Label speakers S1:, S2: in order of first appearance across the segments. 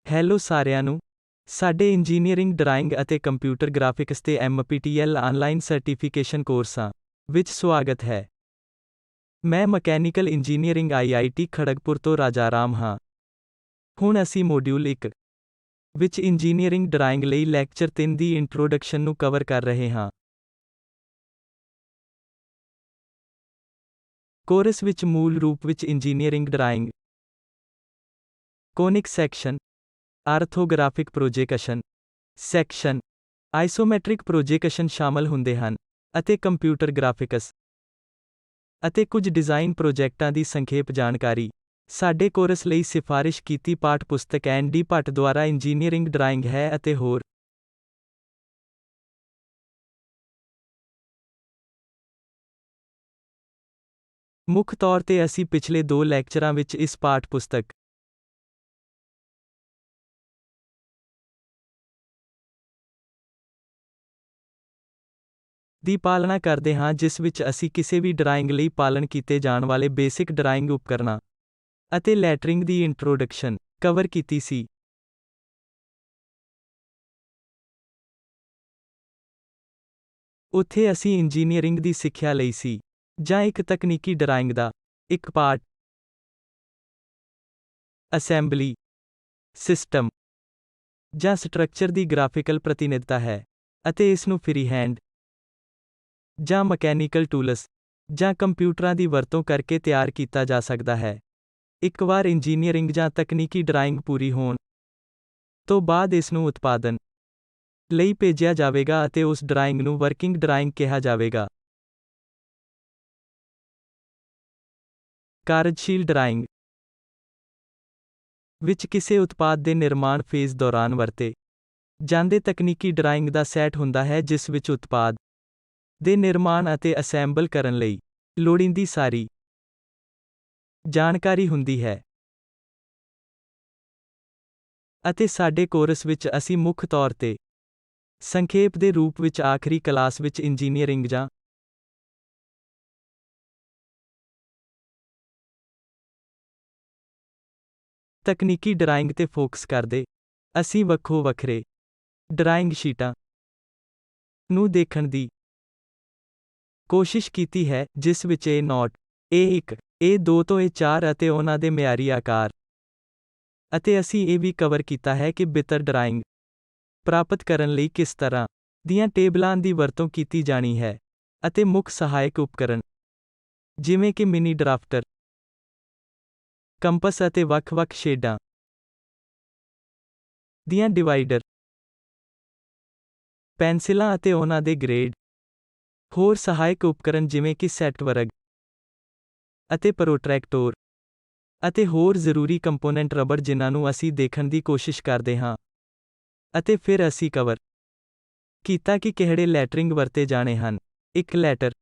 S1: Hello ਸਾਰਿਆਂ ਨੂੰ, ਸਾਡੇ ਇੰਜੀਨੀਅਰਿੰਗ ਡਰਾਇੰਗ ਅਤੇ ਕੰਪਿਊਟਰ ਗ੍ਰਾਫਿਕਸ ਤੇ ਐਮਪੀਟੀਐਲ ਆਨਲਾਈਨ ਸਰਟੀਫਿਕੇਸ਼ਨ ਕੋਰਸਾਂ ਵਿੱਚ ਸਵਾਗਤ ਹੈ। ਮੈਂ ਮਕੈਨੀਕਲ ਇੰਜੀਨੀਅਰਿੰਗ ਆਈਆਈਟੀ ਖੜਗਪੁਰ ਤੋਂ ਰਾਜਾਰਾਮ ਹਾਂ। ਹੁਣ ਅਸੀਂ ਮੋਡਿਊਲ 1 ਵਿੱਚ ਇੰਜੀਨੀਅਰਿੰਗ ਡਰਾਇੰਗ ਲਈ ਲੈਕਚਰ 3 ਦੀ ਇੰਟਰੋਡਕਸ਼ਨ ਨੂੰ ਕਵਰ ਕਰ ਰਹੇ ਹਾਂ। ਕੋਰਸ ਵਿੱਚ ਮੂਲ ਰੂਪ ਵਿੱਚ engineering drawing, conic section, orthographic projection section, isometric projection ਸ਼ਾਮਲ ਹੁੰਦੇ ਹਨ, ਅਤੇ ਕੰਪਿਊਟਰ ਗ੍ਰਾਫਿਕਸ ਅਤੇ ਕੁਝ ਡਿਜ਼ਾਈਨ ਪ੍ਰੋਜੈਕਟਾਂ ਦੀ ਸੰਖੇਪ ਜਾਣਕਾਰੀ। ਸਾਡੇ ਕੋਰਸ ਲਈ ਸਿਫਾਰਸ਼ ਕੀਤੀ ਪਾਠ ਪੁਸਤਕ ਐਨ ਡੀ ਭੱਟ ਦੁਆਰਾ ਇੰਜੀਨੀਅਰਿੰਗ ਡਰਾਇੰਗ ਹੈ ਅਤੇ ਹੋਰ ਮੁੱਖ ਤੌਰ ਤੇ ਅਸੀਂ ਪਿਛਲੇ 2 ਲੈਕਚਰਾਂ ਵਿੱਚ ਇਸ ਪਾਠ ਪੁਸਤਕ ਦੀ ਪਾਲਣਾ ਕਰਦੇ ਹਾਂ, ਜਿਸ ਵਿੱਚ ਅਸੀਂ ਕਿਸੇ ਵੀ ਡਰਾਇੰਗ ਲਈ ਪਾਲਣ ਕੀਤੇ ਜਾਣ ਵਾਲੇ ਬੇਸਿਕ ਡਰਾਇੰਗ ਉਪਕਰਣਾਂ ਅਤੇ ਲੈਟਰਿੰਗ ਦੀ ਇੰਟਰੋਡਕਸ਼ਨ ਕਵਰ ਕੀਤੀ ਸੀ। ਉੱਥੇ ਅਸੀਂ ਇੰਜੀਨੀਅਰਿੰਗ ਦੀ ਸਿੱਖਿਆ ਲਈ ਸੀ, ਜਾਂ ਇੱਕ ਤਕਨੀਕੀ ਡਰਾਇੰਗ ਦਾ ਇੱਕ ਪਾਰਟ ਅਸੈਂਬਲੀ ਸਿਸਟਮ ਜਾਂ ਸਟਰਕਚਰ ਦੀ ਗ੍ਰਾਫਿਕਲ ਪ੍ਰਤੀਨਿਧਤਾ ਹੈ, ਅਤੇ ਇਸ ਨੂੰ ਫ੍ਰੀਹੈਂਡ ਜਾਂ ਮਕੈਨੀਕਲ ਟੂਲਸ ਜਾਂ ਕੰਪਿਊਟਰਾਂ ਦੀ ਵਰਤੋਂ ਕਰਕੇ ਤਿਆਰ ਕੀਤਾ ਜਾ ਸਕਦਾ ਹੈ। ਇੱਕ ਵਾਰ ਇੰਜੀਨੀਅਰਿੰਗ ਜਾਂ ਤਕਨੀਕੀ ਡਰਾਇੰਗ ਪੂਰੀ ਹੋਣ ਤੋਂ ਬਾਅਦ ਇਸ ਨੂੰ ਉਤਪਾਦਨ ਲਈ ਭੇਜਿਆ ਜਾਵੇਗਾ ਅਤੇ ਉਸ ਡਰਾਇੰਗ ਨੂੰ ਵਰਕਿੰਗ ਡਰਾਇੰਗ ਕਿਹਾ ਜਾਵੇਗਾ। ਕਾਰਜਸ਼ੀਲ ਡਰਾਇੰਗ ਵਿੱਚ ਕਿਸੇ ਉਤਪਾਦ ਦੇ ਨਿਰਮਾਣ ਫੇਜ਼ ਦੌਰਾਨ ਵਰਤੇ ਜਾਂਦੇ ਤਕਨੀਕੀ ਡਰਾਇੰਗ ਦਾ ਸੈਟ ਹੁੰਦਾ ਹੈ, ਜਿਸ ਵਿੱਚ ਉਤਪਾਦ ਦੇ ਨਿਰਮਾਣ ਅਤੇ ਅਸੈਂਬਲ ਕਰਨ ਲਈ ਲੋੜੀਂਦੀ ਸਾਰੀ ਜਾਣਕਾਰੀ ਹੁੰਦੀ ਹੈ। ਅਤੇ ਸਾਡੇ ਕੋਰਸ ਵਿੱਚ ਅਸੀਂ ਮੁੱਖ ਤੌਰ ਤੇ ਸੰਖੇਪ ਦੇ ਰੂਪ ਵਿੱਚ ਆਖਰੀ ਕਲਾਸ ਵਿੱਚ ਇੰਜੀਨੀਅਰਿੰਗ ਜਾਂ ਤਕਨੀਕੀ ਡਰਾਇੰਗ ਤੇ ਫੋਕਸ ਕਰਦੇ। ਅਸੀਂ ਵੱਖੋ ਵੱਖਰੇ ਡਰਾਇੰਗ ਸ਼ੀਟਾਂ ਨੂੰ ਦੇਖਣ ਦੀ ਕੋਸ਼ਿਸ਼ ਕੀਤੀ ਹੈ, ਜਿਸ ਵਿੱਚ A0, A1, A2 ਤੋਂ A4 ਅਤੇ ਉਹਨਾਂ ਦੇ ਮਿਆਰੀ ਆਕਾਰ, ਅਤੇ ਅਸੀਂ ਇਹ ਵੀ ਕਵਰ ਕੀਤਾ ਹੈ ਕਿ ਬਿਹਤਰ ਡਰਾਇੰਗ ਪ੍ਰਾਪਤ ਕਰਨ ਲਈ ਕਿਸ ਤਰ੍ਹਾਂ ਦੀਆਂ ਟੇਬਲਾਂ ਦੀ ਵਰਤੋਂ ਕੀਤੀ ਜਾਣੀ ਹੈ, ਅਤੇ ਮੁੱਖ ਸਹਾਇਕ ਉਪਕਰਣ ਜਿਵੇਂ ਕਿ ਮਿਨੀ ਡਰਾਫਟਰ, ਕੰਪਸ ਅਤੇ ਵੱਖ-ਵੱਖ ਸ਼ੇਡਾਂ ਦੀਆਂ ਡਿਵਾਈਡਰ, ਪੈਨਸਿਲਾਂ ਅਤੇ ਉਹਨਾਂ ਦੇ ਗ੍ਰੇਡ, ਹੋਰ ਸਹਾਇਕ ਉਪਕਰਣ ਜਿਵੇਂ ਕਿ ਸੈਟਵਰਗ ਅਤੇ ਪ੍ਰੋਟਰੈਕਟੋਰ, ਅਤੇ ਹੋਰ ਜ਼ਰੂਰੀ ਕੰਪੋਨੈਂਟ ਰਬੜ ਜਿਨ੍ਹਾਂ ਨੂੰ ਅਸੀਂ ਦੇਖਣ ਦੀ ਕੋਸ਼ਿਸ਼ ਕਰਦੇ ਹਾਂ। ਅਤੇ ਫਿਰ ਅਸੀਂ ਕਵਰ ਕੀਤਾ ਕਿ ਕਿਹੜੇ ਲੈਟਰਿੰਗ ਵਰਤੇ ਜਾਣੇ ਹਨ। ਇੱਕ ਲੈਟਰ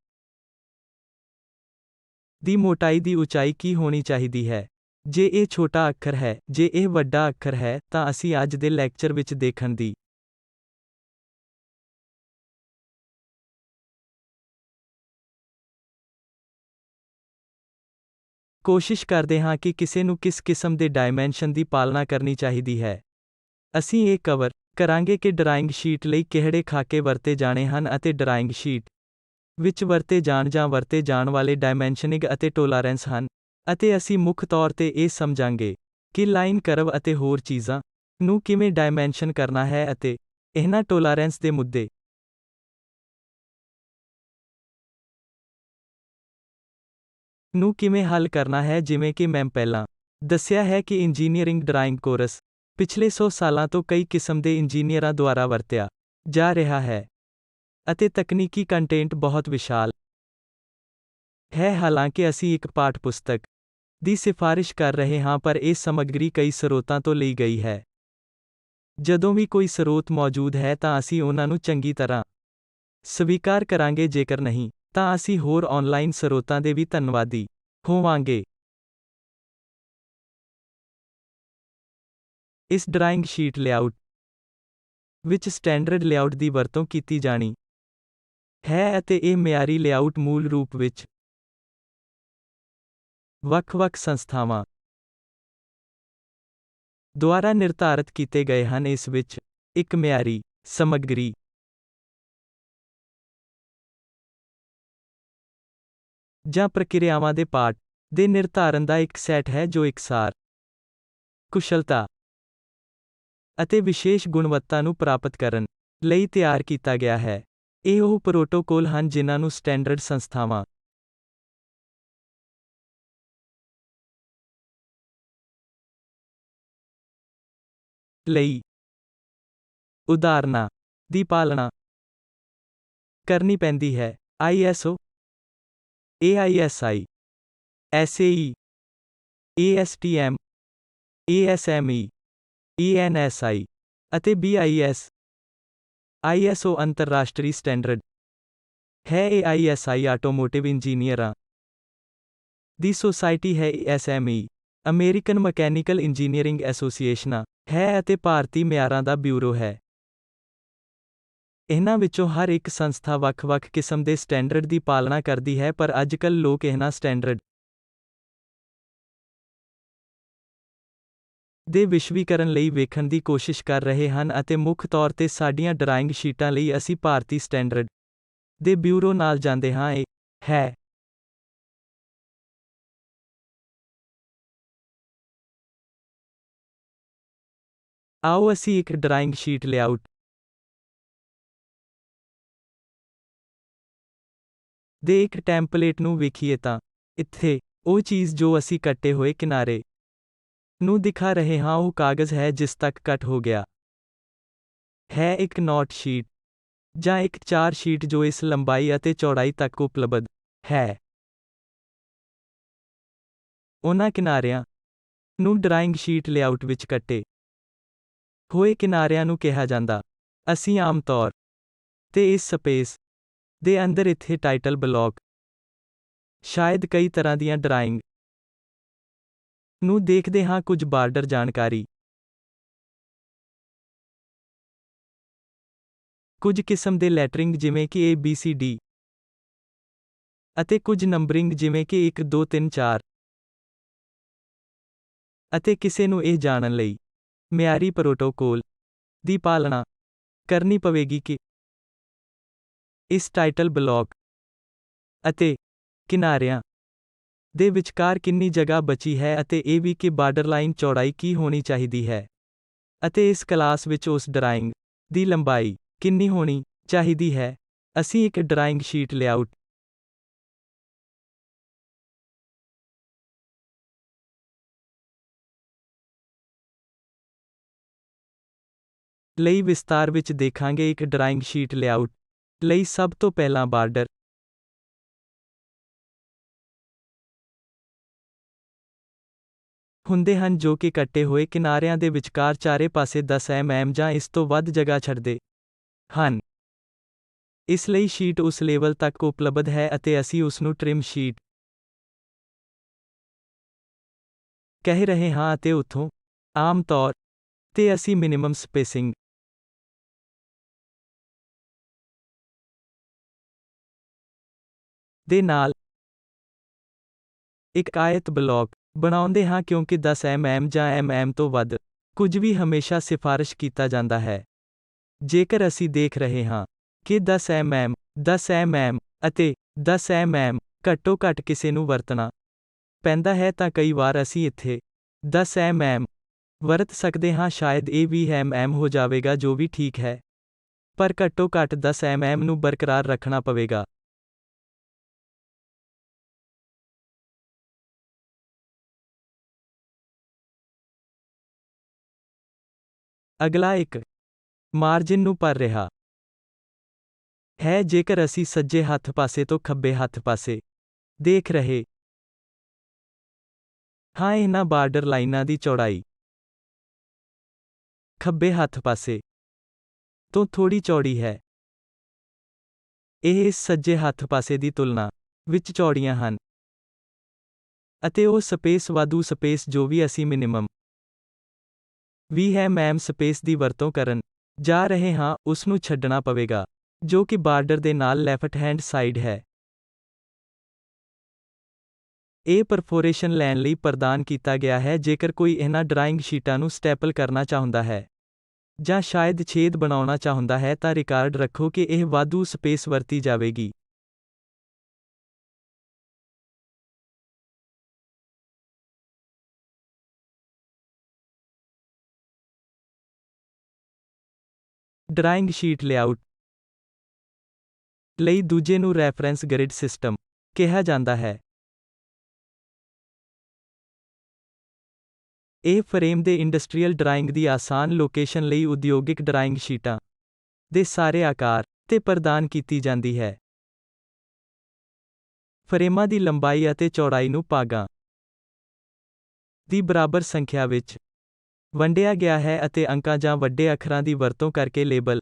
S1: ਦੀ ਮੋਟਾਈ ਦੀ ਉਚਾਈ ਕੀ ਹੋਣੀ ਚਾਹੀਦੀ ਹੈ, ਜੇ ਇਹ ਛੋਟਾ ਅੱਖਰ ਹੈ, ਜੇ ਇਹ ਵੱਡਾ ਅੱਖਰ ਹੈ, ਤਾਂ ਅਸੀਂ ਅੱਜ ਦੇ ਲੈਕਚਰ ਵਿੱਚ ਦੇਖਣ ਦੀ ਕੋਸ਼ਿਸ਼ ਕਰਦੇ ਹਾਂ ਕਿ ਕਿਸੇ ਨੂੰ ਕਿਸ ਕਿਸਮ ਦੇ ਡਾਇਮੈਂਸ਼ਨ ਦੀ ਪਾਲਣਾ ਕਰਨੀ ਚਾਹੀਦੀ ਹੈ। ਅਸੀਂ ਇਹ ਕਵਰ ਕਰਾਂਗੇ ਕਿ ਡਰਾਇੰਗ ਸ਼ੀਟ ਲਈ ਕਿਹੜੇ ਖਾਕੇ ਵਰਤੇ ਜਾਣੇ ਹਨ ਅਤੇ ਡਰਾਇੰਗ ਸ਼ੀਟ ਵਿੱਚ ਵਰਤੇ ਜਾਣ ਜਾਂ ਵਰਤੇ ਜਾਣ ਵਾਲੇ ਡਾਇਮੈਂਸ਼ਨਿੰਗ ਅਤੇ ਟੋਲਾਰੈਂਸ ਹਨ, ਅਤੇ ਅਸੀਂ ਮੁੱਖ ਤੌਰ ਤੇ ਇਹ ਸਮਝਾਂਗੇ ਕਿ ਲਾਈਨ ਕਰਵ ਅਤੇ ਹੋਰ ਚੀਜ਼ਾਂ ਨੂੰ ਕਿਵੇਂ ਡਾਇਮੈਂਸ਼ਨ ਕਰਨਾ ਹੈ ਅਤੇ ਇਹਨਾਂ ਟੋਲਾਰੈਂਸ ਦੇ ਮੁੱਦੇ ਨੂੰ ਕਿਵੇਂ ਹੱਲ ਕਰਨਾ ਹੈ। ਜਿਵੇਂ ਕਿ ਮੈਂ ਪਹਿਲਾਂ ਦੱਸਿਆ ਹੈ ਕਿ ਇੰਜੀਨੀਅਰਿੰਗ ਡਰਾਇੰਗ ਕੋਰਸ ਪਿਛਲੇ 100 ਸਾਲਾਂ ਤੋਂ ਕਈ ਕਿਸਮ ਦੇ ਇੰਜੀਨੀਅਰਾਂ ਦੁਆਰਾ ਵਰਤਿਆ ਜਾ ਰਿਹਾ ਹੈ, ਅਤੇ ਤਕਨੀਕੀ ਕੰਟੈਂਟ ਬਹੁਤ ਵਿਸ਼ਾਲ ਹੈ। ਹਾਲਾਂਕਿ ਅਸੀਂ ਇੱਕ ਪਾਠ ਪੁਸਤਕ ਦੀ ਸਿਫਾਰਸ਼ ਕਰ ਰਹੇ ਹਾਂ, ਪਰ ਇਹ ਸਮੱਗਰੀ ਕਈ ਸਰੋਤਾਂ ਤੋਂ ਲਈ ਗਈ ਹੈ। ਜਦੋਂ ਵੀ ਕੋਈ ਸਰੋਤ ਮੌਜੂਦ ਹੈ ਤਾਂ ਅਸੀਂ ਉਹਨਾਂ ਨੂੰ ਚੰਗੀ ਤਰ੍ਹਾਂ ਸਵੀਕਾਰ ਕਰਾਂਗੇ, ਜੇਕਰ ਨਹੀਂ ਤਾਂ ਅਸੀਂ ਹੋਰ ਆਨਲਾਈਨ ਸਰੋਤਾਂ ਦੇ ਵੀ ਧੰਨਵਾਦੀ ਹੋਵਾਂਗੇ। ਇਸ ਡਰਾਇੰਗ ਸ਼ੀਟ ਲੇਆਉਟ ਵਿੱਚ ਸਟੈਂਡਰਡ ਲੇਆਉਟ ਦੀ ਵਰਤੋਂ ਕੀਤੀ ਜਾਣੀ ਹੈ, ਅਤੇ ਇਹ ਮਿਆਰੀ ਲੇਆਉਟ ਮੂਲ ਰੂਪ ਵਿੱਚ ਵੱਖ-ਵੱਖ ਸੰਸਥਾਵਾਂ ਦੁਆਰਾ ਨਿਰਧਾਰਤ ਕੀਤੇ ਗਏ ਹਨ। ਇਸ ਵਿੱਚ ਇੱਕ ਮਿਆਰੀ ਸਮੱਗਰੀ ਜਾਂ ਪ੍ਰਕਿਰਿਆਵਾਂ ਦੇ ਪਾਠ ਦੇ ਨਿਰਧਾਰਨ ਦਾ ਇੱਕ ਸੈਟ ਹੈ ਜੋ ਇਕਸਾਰ, ਕੁਸ਼ਲਤਾ ਅਤੇ ਵਿਸ਼ੇਸ਼ ਗੁਣਵੱਤਾ ਨੂੰ ਪ੍ਰਾਪਤ ਕਰਨ ਲਈ ਤਿਆਰ ਕੀਤਾ ਗਿਆ ਹੈ। ਇਹ ਉਹ ਪ੍ਰੋਟੋਕੋਲ ਹਨ ਜਿਨ੍ਹਾਂ ਨੂੰ ਸਟੈਂਡਰਡ ਸੰਸਥਾਵਾਂ ਲਈ ਉਦਾਹਰਨਾਂ ਦੀ ਪਾਲਣਾ ਕਰਨੀ ਪੈਂਦੀ ਹੈ। ISO, AISI, SAE, ASTM, ASME, ENSI ਅਤੇ BIS। ISO ਅੰਤਰਰਾਸ਼ਟਰੀ ਸਟੈਂਡਰਡ ਹੈ। AISI ਆਟੋਮੋਟਿਵ ਇੰਜੀਨੀਅਰਾਂ ਦੀ ਸੁਸਾਇਟੀ ਹੈ। ASME ਅਮਰੀਕਨ ਮਕੈਨੀਕਲ ਇੰਜੀਨੀਅਰਿੰਗ ਐਸੋਸੀਏਸ਼ਨਾਂ ਹੈ ਅਤੇ ਭਾਰਤੀ ਮਿਆਰਾਂ ਦਾ ਬਿਊਰੋ ਹੈ। ਇਹਨਾਂ ਵਿੱਚੋਂ ਹਰ ਇੱਕ ਸੰਸਥਾ ਵੱਖ-ਵੱਖ ਕਿਸਮ ਦੇ ਸਟੈਂਡਰਡ ਦੀ ਪਾਲਣਾ ਕਰਦੀ ਹੈ, ਪਰ ਅੱਜਕੱਲ੍ਹ ਲੋਕ ਇਹਨਾਂ ਸਟੈਂਡਰਡ ਦੇ ਵਿਸ਼ਵੀਕਰਨ ਲਈ ਵੇਖਣ ਦੀ ਕੋਸ਼ਿਸ਼ ਕਰ ਰਹੇ ਹਨ ਅਤੇ ਮੁੱਖ ਤੌਰ ਤੇ ਸਾਡੀਆਂ ਡਰਾਇੰਗ ਸ਼ੀਟਾਂ ਲਈ ਅਸੀਂ ਭਾਰਤੀ ਸਟੈਂਡਰਡ ਦੇ ਬਿਊਰੋ ਨਾਲ ਜਾਂਦੇ ਹਾਂ। ਇਹ ਹੈ ਆਓ ਅਸੀਂ ਇੱਕ ਡਰਾਇੰਗ ਸ਼ੀਟ ਲੇਆਊਟ ਦੇ ਇੱਕ ਟੈਂਪਲੇਟ ਨੂੰ ਵੇਖੀਏ ਤਾਂ ਇੱਥੇ ਉਹ ਚੀਜ਼ ਜੋ ਅਸੀਂ ਕੱਟੇ ਹੋਏ ਕਿਨਾਰੇ ਨੂੰ ਦਿਖਾ ਰਹੇ ਹਾਂ ਉਹ ਕਾਗਜ਼ ਹੈ ਜਿਸ ਤੱਕ ਕੱਟ ਹੋ ਗਿਆ ਹੈ। ਇੱਕ ਨੋਟ ਸ਼ੀਟ ਜਾਂ ਇੱਕ ਚਾਰ ਸ਼ੀਟ ਜੋ ਇਸ ਲੰਬਾਈ ਅਤੇ ਚੌੜਾਈ ਤੱਕ ਉਪਲਬਧ ਹੈ। ਉਹਨਾਂ ਕਿਨਾਰਿਆਂ ਨੂੰ ਡਰਾਇੰਗ ਸ਼ੀਟ ਲੇਆਊਟ ਵਿੱਚ ਕੱਟੇ ਹੋਏ ਕਿਨਾਰਿਆਂ ਨੂੰ ਕਿਹਾ ਜਾਂਦਾ। ਅਸੀਂ ਆਮ ਤੌਰ ਤੇ ਇਸ ਸਪੇਸ ਦੇ ਅੰਦਰ ਇੱਥੇ ਟਾਈਟਲ ਬਲੌਕ, ਸ਼ਾਇਦ ਕਈ ਤਰ੍ਹਾਂ ਦੀਆਂ ਡਰਾਇੰਗ ਨੂੰ ਦੇਖਦੇ ਹਾਂ। ਕੁਝ ਬਾਰਡਰ ਜਾਣਕਾਰੀ, ਕੁਝ ਕਿਸਮ ਦੇ ਲੈਟਰਿੰਗ ਜਿਵੇਂ ਕਿ ABCD ਅਤੇ ਕੁਝ ਨੰਬਰਿੰਗ ਜਿਵੇਂ ਕਿ 1 2 3 4 ਅਤੇ ਕਿਸੇ ਨੂੰ ਇਹ ਜਾਣਨ ਲਈ ਮਿਆਰੀ ਪ੍ਰੋਟੋਕੋਲ ਦੀ ਪਾਲਣਾ ਕਰਨੀ ਪਵੇਗੀ ਕਿ ਇਸ ਟਾਈਟਲ ਬਲੌਕ ਅਤੇ ਕਿਨਾਰਿਆਂ ਦੇ ਵਿਚਕਾਰ ਕਿੰਨੀ ਜਗ੍ਹਾ ਬਚੀ ਹੈ ਅਤੇ ਇਹ ਵੀ ਕਿ ਬਾਰਡਰਲਾਈਨ ਚੌੜਾਈ ਕੀ ਹੋਣੀ ਚਾਹੀਦੀ ਹੈ ਅਤੇ ਇਸ ਕਲਾਸ ਵਿੱਚ ਉਸ ਡਰਾਇੰਗ ਦੀ ਲੰਬਾਈ ਕਿੰਨੀ ਹੋਣੀ ਚਾਹੀਦੀ ਹੈ। ਅਸੀਂ ਇੱਕ ਡਰਾਇੰਗ ਸ਼ੀਟ ਲੇਆਊਟ ਲਈ ਵਿਸਤਾਰ ਵਿੱਚ ਦੇਖਾਂਗੇ। ਇੱਕ ਡਰਾਇੰਗ ਸ਼ੀਟ ਲੇਆਊਟ ਲਈ ਸਭ ਤੋਂ ਪਹਿਲਾਂ ਬਾਰਡਰ ਹੁੰਦੇ ਹਨ ਜੋ ਕਿ ਕੱਟੇ ਹੋਏ ਕਿਨਾਰਿਆਂ ਦੇ ਵਿਚਕਾਰ ਚਾਰੇ ਪਾਸੇ 10 mm ਜਾਂ ਇਸ ਤੋਂ ਵੱਧ ਜਗ੍ਹਾ ਛੱਡਦੇ ਹਨ। ਇਸ ਲਈ ਸ਼ੀਟ ਉਸ ਲੈਵਲ ਤੱਕ ਉਪਲਬਧ ਹੈ ਅਤੇ ਅਸੀਂ ਉਸ ਨੂੰ ਟ੍ਰਿਮ ਸ਼ੀਟ ਕਹਿ ਰਹੇ ਹਾਂ ਅਤੇ ਉੱਥੋਂ ਆਮ ਤੌਰ ਤੇ ਅਸੀਂ ਮਿਨੀਮਮ ਸਪੇਸਿੰਗ ਦੇ ਨਾਲ ਇੱਕ ਆਇਤ ਬਲੌਕ ਬਣਾਉਂਦੇ ਹਾਂ ਕਿਉਂਕਿ 10 mm ਜਾਂ mm ਤੋਂ ਵੱਧ ਕੁਝ ਵੀ ਹਮੇਸ਼ਾ ਸਿਫਾਰਸ਼ ਕੀਤਾ ਜਾਂਦਾ ਹੈ। ਜੇਕਰ ਅਸੀਂ ਦੇਖ ਰਹੇ ਹਾਂ ਕਿ 10 mm, 10 mm ਅਤੇ 10 mm ਘੱਟੋ ਘੱਟ ਕਿਸੇ ਨੂੰ ਵਰਤਣਾ ਪੈਂਦਾ ਹੈ ਤਾਂ ਕਈ ਵਾਰ ਅਸੀਂ ਇੱਥੇ 10 mm ਵਰਤ ਸਕਦੇ ਹਾਂ। ਸ਼ਾਇਦ ਇਹ 20 mm ਹੋ ਜਾਵੇਗਾ ਜੋ ਵੀ ਠੀਕ ਹੈ, ਪਰ ਘੱਟੋ ਘੱਟ 10 mm ਨੂੰ ਬਰਕਰਾਰ ਰੱਖਣਾ ਪਵੇਗਾ। ਅਗਲਾ ਇੱਕ ਮਾਰਜਿਨ ਨੂੰ ਭਰ ਰਿਹਾ ਹੈ। ਜੇਕਰ ਅਸੀਂ ਸੱਜੇ ਹੱਥ ਪਾਸੇ ਤੋਂ ਖੱਬੇ ਹੱਥ ਪਾਸੇ ਦੇਖ ਰਹੇ ਹਾਂ, ਇਹਨਾਂ ਬਾਰਡਰ ਲਾਈਨਾਂ ਦੀ ਚੌੜਾਈ ਖੱਬੇ ਹੱਥ ਪਾਸੇ ਤੋਂ ਥੋੜੀ ਚੌੜੀ ਹੈ। ਇਹ ਇਸ ਸੱਜੇ ਹੱਥ ਪਾਸੇ ਦੀ ਤੁਲਨਾ ਵਿੱਚ ਚੌੜੀਆਂ ਹਨ ਅਤੇ ਉਹ ਸਪੇਸ ਵਾਧੂ ਸਪੇਸ ਜੋ ਵੀ ਅਸੀਂ ਮਿਨੀਮਮ 20 mm ਸਪੇਸ ਦੀ ਵਰਤੋਂ ਕਰਨ ਜਾ ਰਹੇ ਹਾਂ ਉਸ ਨੂੰ ਛੱਡਣਾ ਪਵੇਗਾ ਜੋ ਕਿ ਬਾਰਡਰ ਦੇ ਨਾਲ ਲੈਫਟ ਹੈਂਡ ਸਾਈਡ ਹੈ। ਇਹ ਪਰਫੋਰੇਸ਼ਨ ਲੈਣ ਲਈ ਪ੍ਰਦਾਨ ਕੀਤਾ ਗਿਆ ਹੈ ਜੇਕਰ ਕੋਈ ਇਹਨਾਂ ਡਰਾਇੰਗ ਸ਼ੀਟਾਂ ਨੂੰ ਸਟੈਪਲ ਕਰਨਾ ਚਾਹੁੰਦਾ ਹੈ ਜਾਂ ਸ਼ਾਇਦ ਛੇਦ ਬਣਾਉਣਾ ਚਾਹੁੰਦਾ ਹੈ ਤਾਂ ਰਿਕਾਰਡ ਰੱਖੋ ਕਿ ਇਹ ਵਾਧੂ ਸਪੇਸ ਵਰਤੀ ਜਾਵੇਗੀ। ਡਰਾਇੰਗ ਸ਼ੀਟ ਲੇਆਊਟ ਲਈ ਦੂਜੇ ਨੂੰ ਰੈਫਰੈਂਸ ਗਰਿਡ ਸਿਸਟਮ ਕਿਹਾ ਜਾਂਦਾ ਹੈ। ਇਹ ਫਰੇਮ ਦੇ ਇੰਡਸਟਰੀਅਲ ਡਰਾਇੰਗ ਦੀ ਆਸਾਨ ਲੋਕੇਸ਼ਨ ਲਈ ਉਦਯੋਗਿਕ ਡਰਾਇੰਗ ਸ਼ੀਟਾਂ ਦੇ ਸਾਰੇ ਆਕਾਰ ਤੇ ਪ੍ਰਦਾਨ ਕੀਤੀ ਜਾਂਦੀ ਹੈ। ਫਰੇਮਾਂ ਦੀ ਲੰਬਾਈ ਅਤੇ ਚੌੜਾਈ ਨੂੰ ਭਾਗਾਂ ਦੀ ਬਰਾਬਰ ਸੰਖਿਆ ਵਿੱਚ ਵੰਡਿਆ ਗਿਆ ਹੈ ਅਤੇ ਅੰਕਾਂ ਜਾਂ ਵੱਡੇ ਅੱਖਰਾਂ ਦੀ ਵਰਤੋਂ ਕਰਕੇ ਲੇਬਲ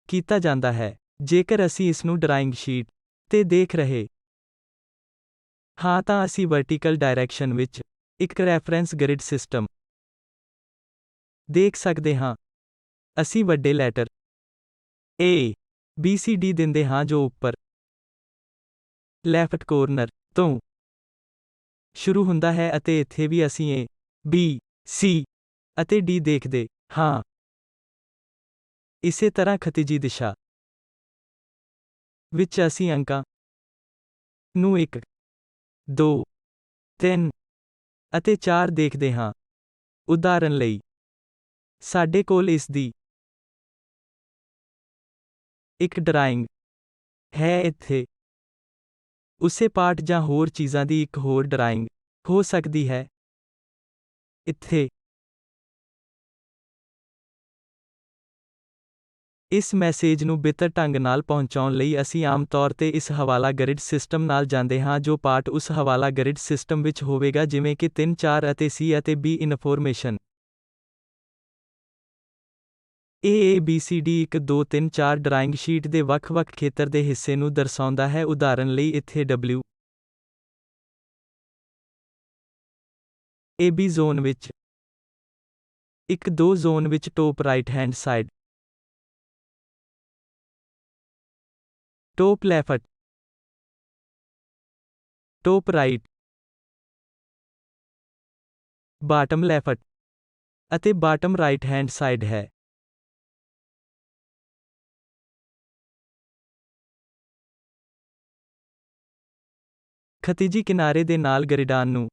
S1: ਕੀਤਾ ਜਾਂਦਾ ਹੈ। ਜੇਕਰ ਅਸੀਂ ਇਸ ਨੂੰ ਡਰਾਇੰਗ ਸ਼ੀਟ ਤੇ ਦੇਖ ਰਹੇ ਹਾਂ ਤਾਂ ਅਸੀਂ ਵਰਟੀਕਲ ਡਾਇਰੈਕਸ਼ਨ ਵਿੱਚ ਇੱਕ ਰੈਫਰੈਂਸ ਗਰਿਡ ਸਿਸਟਮ ਦੇਖ ਸਕਦੇ ਹਾਂ। ਅਸੀਂ ਵੱਡੇ letter A, B, C, D ਦਿੰਦੇ ਹਾਂ ਜੋ ਉੱਪਰ ਲੈਫਟ ਕੋਰਨਰ ਤੋਂ ਸ਼ੁਰੂ ਹੁੰਦਾ ਹੈ ਅਤੇ ਇੱਥੇ ਵੀ ਅਸੀਂ A, B, C ਅਤੇ D ਦੇਖਦੇ ਹਾਂ। ਇਸੇ ਤਰ੍ਹਾਂ ਖਿਤਿਜੀ ਦਿਸ਼ਾ ਵਿੱਚ ਅਸੀਂ ਅੰਕਾਂ ਨੂੰ 1, 2, 3 ਅਤੇ 4 ਦੇਖਦੇ ਹਾਂ। ਉਦਾਹਰਨ ਲਈ ਸਾਡੇ ਕੋਲ ਇਸ ਦੀ ਇੱਕ ਡਰਾਇੰਗ ਹੈ ਇੱਥੇ। ਉਸੇ ਪਾਠ ਜਾਂ ਹੋਰ ਚੀਜ਼ਾਂ ਦੀ ਇੱਕ ਹੋਰ ਡਰਾਇੰਗ ਹੋ ਸਕਦੀ ਹੈ ਇੱਥੇ। ਇਸ ਮੈਸੇਜ ਨੂੰ ਬਿਹਤਰ ਢੰਗ ਨਾਲ ਪਹੁੰਚਾਉਣ ਲਈ ਅਸੀਂ ਆਮ ਤੌਰ ਤੇ ਇਸ ਹਵਾਲਾ ਗਰਿਡ ਸਿਸਟਮ ਨਾਲ ਜਾਂਦੇ ਹਾਂ ਜੋ ਪਾਠ ਉਸ ਹਵਾਲਾ ਗਰਿਡ ਸਿਸਟਮ ਵਿੱਚ ਹੋਵੇਗਾ ਜਿਵੇਂ ਕਿ 3, 4 ਅਤੇ C ਅਤੇ B information. A B C D 1 2 3 4 drawing sheet ਦੇ ਵੱਖ-ਵੱਖ ਖੇਤਰ ਦੇ ਹਿੱਸੇ ਨੂੰ ਦਰਸਾਉਂਦਾ ਹੈ। ਉਦਾਹਰਨ ਲਈ ਇੱਥੇ W AB ਜ਼ੋਨ ਵਿੱਚ 1 2 ਜ਼ੋਨ ਵਿੱਚ top right hand side, top left, top right, bottom left ਅਤੇ ਬਾਟਮ ਰਾਈਟ ਹੈਂਡ ਸਾਈਡ ਹੈ। ਖਿਤਿਜੀ ਕਿਨਾਰੇ ਦੇ ਨਾਲ ਗਰਿਡਾਂ ਨੂੰ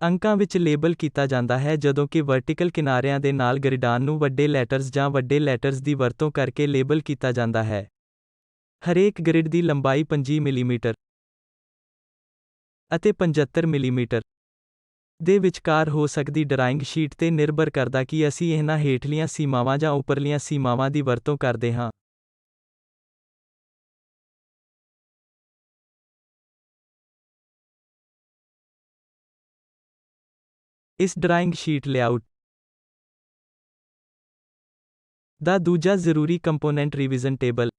S1: ਅੰਕਾਂ ਵਿੱਚ ਲੇਬਲ ਕੀਤਾ ਜਾਂਦਾ ਹੈ ਜਦੋਂ ਕਿ ਵਰਟੀਕਲ ਕਿਨਾਰਿਆਂ ਦੇ ਨਾਲ ਗਰਿਡਾਂ ਨੂੰ ਵੱਡੇ ਲੈਟਰਜ਼ ਜਾਂ ਵੱਡੇ ਲੈਟਰਜ਼ ਦੀ ਵਰਤੋਂ ਕਰਕੇ ਲੇਬਲ ਕੀਤਾ ਜਾਂਦਾ ਹੈ। ਹਰੇਕ ਗਰਿਡ ਦੀ ਲੰਬਾਈ 25 ਮਿਲੀਮੀਟਰ ਅਤੇ 75 ਮਿਲੀਮੀਟਰ ਦੇ ਵਿਚਕਾਰ ਹੋ ਸਕਦੀ ਡਰਾਇੰਗ ਸ਼ੀਟ ਤੇ ਨਿਰਭਰ ਕਰਦਾ ਕਿ ਅਸੀਂ ਇਹਨਾਂ ਹੇਠਲੀਆਂ ਸੀਮਾਵਾਂ ਜਾਂ ਉੱਪਰਲੀਆਂ ਸੀਮਾਵਾਂ ਦੀ ਵਰਤੋਂ ਕਰਦੇ ਹਾਂ। ਇਸ ਡਰਾਇੰਗ ਸ਼ੀਟ ਲੇਆਊਟ ਦਾ ਦੂਜਾ ਜ਼ਰੂਰੀ ਕੰਪੋਨੈਂਟ ਰਿਵੀਜ਼ਨ ਟੇਬਲ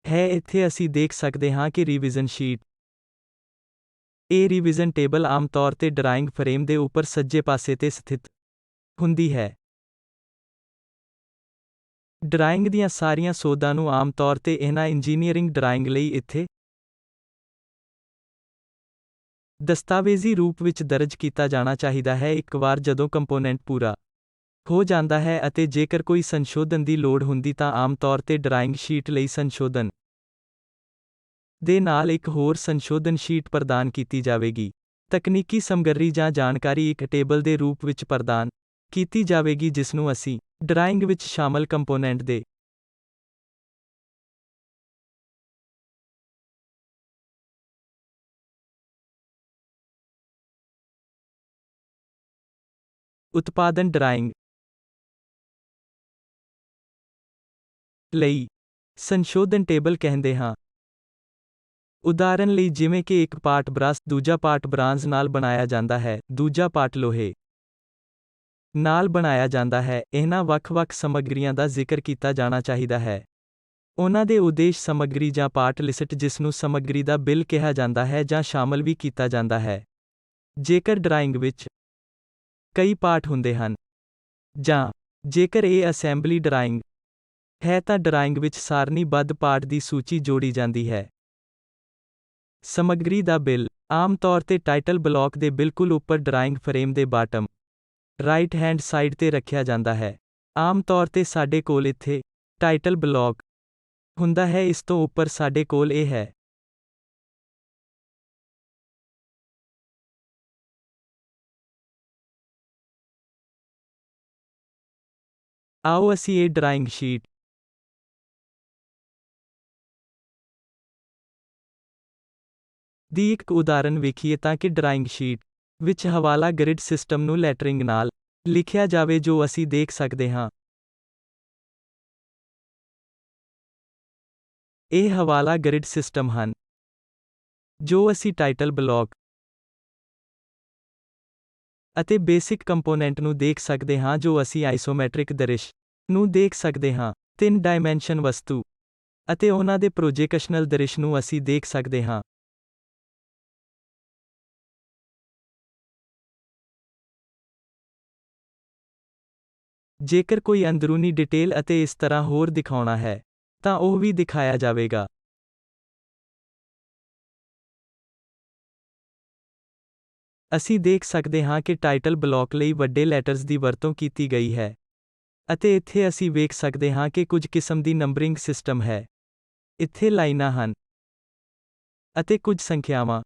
S1: ਹੈ। ਇੱਥੇ ਅਸੀਂ ਦੇਖ ਸਕਦੇ ਹਾਂ ਕਿ ਰਿਵੀਜ਼ਨ ਸ਼ੀਟ ਇਹ ਰਿਵੀਜ਼ਨ ਟੇਬਲ ਆਮ ਤੌਰ ਤੇ ਡਰਾਇੰਗ ਫਰੇਮ ਦੇ ਉੱਪਰ ਸੱਜੇ ਪਾਸੇ ਤੇ ਸਥਿਤ ਹੁੰਦੀ ਹੈ। ਡਰਾਇੰਗ ਦੀਆਂ ਸਾਰੀਆਂ ਸੋਧਾਂ ਨੂੰ ਆਮ ਤੌਰ ਤੇ ਇਹਨਾਂ ਇੰਜੀਨੀਅਰਿੰਗ ਡਰਾਇੰਗ ਲਈ ਇੱਥੇ ਦਸਤਾਵੇਜ਼ੀ ਰੂਪ ਵਿੱਚ ਦਰਜ ਕੀਤਾ ਜਾਣਾ ਚਾਹੀਦਾ ਹੈ ਇੱਕ ਵਾਰ ਜਦੋਂ ਕੰਪੋਨੈਂਟ ਪੂਰਾ ਹੋ ਜਾਂਦਾ ਹੈ ਅਤੇ ਜੇਕਰ ਕੋਈ ਸੰਸ਼ੋਧਨ ਦੀ ਲੋੜ ਹੁੰਦੀ ਤਾਂ ਆਮ ਤੌਰ ਤੇ ਡਰਾਇੰਗ ਸ਼ੀਟ ਲਈ ਸੰਸ਼ੋਧਨ ਦੇ ਨਾਲ ਇੱਕ ਹੋਰ ਸੰਸ਼ੋਧਨ ਸ਼ੀਟ ਪ੍ਰਦਾਨ ਕੀਤੀ ਜਾਵੇਗੀ। ਤਕਨੀਕੀ ਸਮੱਗਰੀ ਜਾਂ ਜਾਣਕਾਰੀ ਇੱਕ ਟੇਬਲ ਦੇ ਰੂਪ ਵਿੱਚ ਪ੍ਰਦਾਨ ਕੀਤੀ ਜਾਵੇਗੀ ਜਿਸ ਨੂੰ ਅਸੀਂ ਡਰਾਇੰਗ ਵਿੱਚ ਸ਼ਾਮਲ ਕੰਪੋਨੈਂਟ ਦੇ ਉਤਪਾਦਨ ਡਰਾਇੰਗ ਲਈ ਸੰਸ਼ੋਧਨ ਟੇਬਲ ਕਹਿੰਦੇ ਹਾਂ। ਉਦਾਹਰਨ ਲਈ ਜਿਵੇਂ ਕਿ ਇੱਕ ਪਾਰਟ ਬ੍ਰਾਸ ਦੂਜਾ ਪਾਰਟ ਬ੍ਰਾਂਜ਼ ਨਾਲ ਬਣਾਇਆ ਜਾਂਦਾ ਹੈ, ਦੂਜਾ ਪਾਰਟ ਲੋਹੇ ਨਾਲ ਬਣਾਇਆ ਜਾਂਦਾ ਹੈ। ਇਹਨਾਂ ਵੱਖ-ਵੱਖ ਸਮੱਗਰੀਆਂ ਦਾ ਜ਼ਿਕਰ ਕੀਤਾ ਜਾਣਾ ਚਾਹੀਦਾ ਹੈ। ਉਹਨਾਂ ਦੇ ਉਦੇਸ਼ ਸਮੱਗਰੀ ਜਾਂ ਪਾਰਟ ਲਿਸਟ ਜਿਸ ਨੂੰ ਸਮੱਗਰੀ ਦਾ ਬਿੱਲ ਕਿਹਾ ਜਾਂਦਾ ਹੈ ਜਾਂ ਸ਼ਾਮਲ ਵੀ ਕੀਤਾ ਜਾਂਦਾ ਹੈ। ਜੇਕਰ ਡਰਾਇੰਗ ਵਿੱਚ ਕਈ ਪਾਰਟ ਹੁੰਦੇ ਹਨ ਜਾਂ ਜੇਕਰ ਇਹ ਅਸੈਂਬਲੀ ਡਰਾਇੰਗ ਹੈ ਤਾਂ ਡਰਾਇੰਗ ਵਿੱਚ ਸਾਰਣੀਬੱਧ ਪਾਰਟ ਦੀ ਸੂਚੀ ਜੋੜੀ ਜਾਂਦੀ ਹੈ। ਸਮੱਗਰੀ ਦਾ ਬਿੱਲ ਆਮ ਤੌਰ ਤੇ ਟਾਈਟਲ ਬਲੌਕ ਦੇ ਬਿਲਕੁਲ ਉੱਪਰ ਡਰਾਇੰਗ ਫਰੇਮ ਦੇ ਬਾਟਮ ਰਾਈਟ ਹੈਂਡ ਸਾਈਡ ਤੇ ਰੱਖਿਆ ਜਾਂਦਾ ਹੈ। ਆਮ ਤੌਰ ਤੇ ਸਾਡੇ ਕੋਲ ਇੱਥੇ ਟਾਈਟਲ ਬਲੌਕ ਹੁੰਦਾ ਹੈ। ਇਸ ਤੋਂ ਉੱਪਰ ਸਾਡੇ ਕੋਲ ਇਹ ਹੈ। ਆਓ ਅਸੀਂ ਇਹ ਡਰਾਇੰਗ ਸ਼ੀਟ ਦੀ ਇੱਕ ਉਦਾਹਰਨ ਵੇਖੀਏ ਤਾਂ ਕਿ ਡਰਾਇੰਗ ਸ਼ੀਟ ਵਿੱਚ ਹਵਾਲਾ ਗਰਿਡ ਸਿਸਟਮ ਨੂੰ ਲੈਟਰਿੰਗ ਨਾਲ ਲਿਖਿਆ ਜਾਵੇ ਜੋ ਅਸੀਂ ਦੇਖ ਸਕਦੇ ਹਾਂ। ਇਹ ਹਵਾਲਾ ਗਰਿਡ ਸਿਸਟਮ ਹਨ ਜੋ ਅਸੀਂ ਟਾਈਟਲ ਬਲੌਕ ਅਤੇ ਬੇਸਿਕ ਕੰਪੋਨੈਂਟ ਨੂੰ ਦੇਖ ਸਕਦੇ ਹਾਂ ਜੋ ਅਸੀਂ ਆਈਸੋਮੈਟ੍ਰਿਕ ਦ੍ਰਿਸ਼ ਨੂੰ ਦੇਖ ਸਕਦੇ ਹਾਂ। 3 ਡਾਇਮੈਂਸ਼ਨ ਵਸਤੂ ਅਤੇ ਉਹਨਾਂ ਦੇ ਪ੍ਰੋਜੈਕਸ਼ਨਲ ਦ੍ਰਿਸ਼ ਨੂੰ ਅਸੀਂ ਦੇਖ ਸਕਦੇ ਹਾਂ। ਜੇਕਰ ਕੋਈ ਅੰਦਰੂਨੀ ਡਿਟੇਲ ਅਤੇ ਇਸ ਤਰ੍ਹਾਂ ਹੋਰ ਦਿਖਾਉਣਾ ਹੈ ਤਾਂ ਉਹ ਵੀ ਦਿਖਾਇਆ ਜਾਵੇਗਾ। ਅਸੀਂ ਦੇਖ ਸਕਦੇ ਹਾਂ ਕਿ ਟਾਈਟਲ ਬਲੌਕ ਲਈ ਵੱਡੇ ਲੈਟਰਜ਼ ਦੀ ਵਰਤੋਂ ਕੀਤੀ ਗਈ ਹੈ ਅਤੇ ਇੱਥੇ ਅਸੀਂ ਵੇਖ ਸਕਦੇ ਹਾਂ ਕਿ ਕੁਝ ਕਿਸਮ ਦੀ ਨੰਬਰਿੰਗ ਸਿਸਟਮ ਹੈ। ਇੱਥੇ ਲਾਈਨਾਂ ਹਨ ਅਤੇ ਕੁਝ ਸੰਖਿਆਵਾਂ।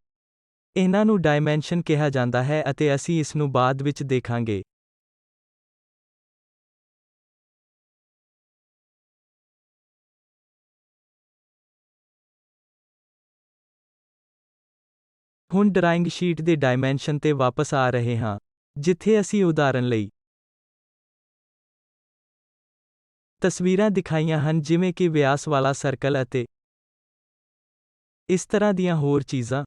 S1: ਇਹਨਾਂ ਨੂੰ ਡਾਇਮੈਂਸ਼ਨ ਕਿਹਾ ਜਾਂਦਾ ਹੈ ਅਤੇ ਅਸੀਂ ਇਸ ਨੂੰ ਬਾਅਦ ਵਿੱਚ ਦੇਖਾਂਗੇ। ਹੁਣ ਡਰਾਇੰਗ ਸ਼ੀਟ ਦੇ ਡਾਇਮੈਂਸ਼ਨ ਤੇ ਵਾਪਸ ਆ ਰਹੇ ਹਾਂ, ਜਿੱਥੇ ਅਸੀਂ ਉਦਾਹਰਨ ਲਈ ਤਸਵੀਰਾਂ ਦਿਖਾਈਆਂ ਹਨ ਜਿਵੇਂ ਕਿ ਵਿਆਸ ਵਾਲਾ ਸਰਕਲ ਅਤੇ ਇਸ ਤਰ੍ਹਾਂ ਦੀਆਂ ਹੋਰ ਚੀਜ਼ਾਂ।